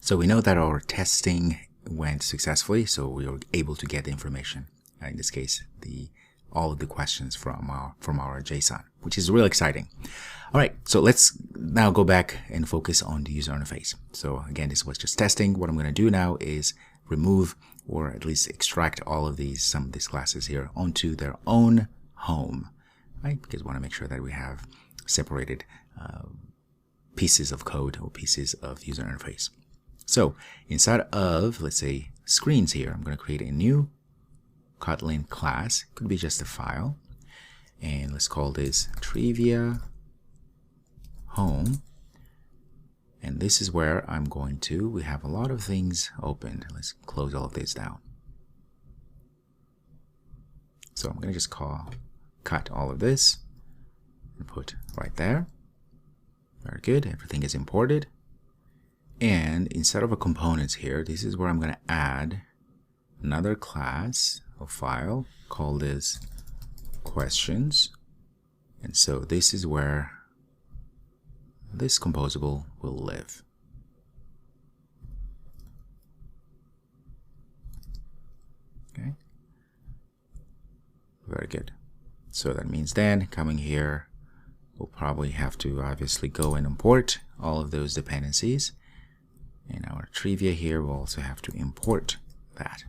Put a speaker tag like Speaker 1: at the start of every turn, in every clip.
Speaker 1: So we know that our testing went successfully, so we were able to get the information. In this case, all of the questions from our JSON, which is really exciting. All right, so let's now go back and focus on the user interface. So again, this was just testing. What I'm going to do now is remove, or at least extract all of some of these classes here onto their own home, right? Because we want to make sure that we have separated pieces of code or pieces of user interface. So inside of, let's say, screens here, I'm going to create a new Kotlin class. Could be just a file, and let's call this Trivia Home. And this is where I'm going to, we have a lot of things opened. Let's close all of this down. So I'm going to just cut all of this and put right there. Very good. Everything is imported. And instead of a components here, this is where I'm going to add another class or file, call this questions. And so this is where this composable will live. Okay. Very good. So that means then coming here, we'll probably have to obviously go and import all of those dependencies. In our trivia here, we'll also have to import that.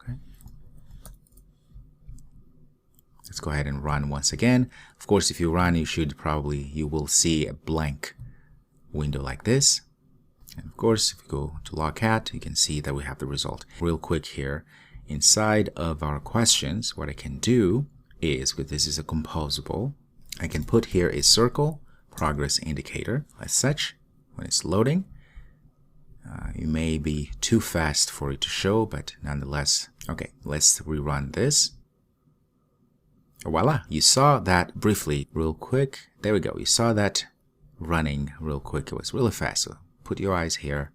Speaker 1: Okay. Let's go ahead and run once again. Of course, if you run, you will see a blank window like this. And of course, if you go to logcat, you can see that we have the result. Real quick here, inside of our questions, what I can do is, because this is a composable, I can put here a circle progress indicator as such when it's loading. It may be too fast for it to show, but nonetheless. Okay, let's rerun this. Voila, you saw that briefly, real quick. There we go. You saw that running real quick. It was really fast. So put your eyes here.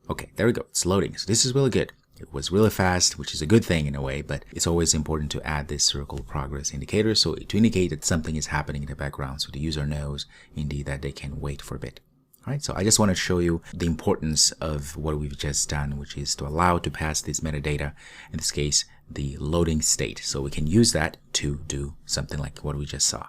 Speaker 1: Okay, there we go. It's loading. So this is really good. It was really fast, which is a good thing in a way, but it's always important to add this circle progress indicator so to indicate that something is happening in the background so the user knows indeed that they can wait for a bit. All right, so I just want to show you the importance of what we've just done, which is to allow to pass this metadata, in this case, the loading state. So we can use that to do something like what we just saw.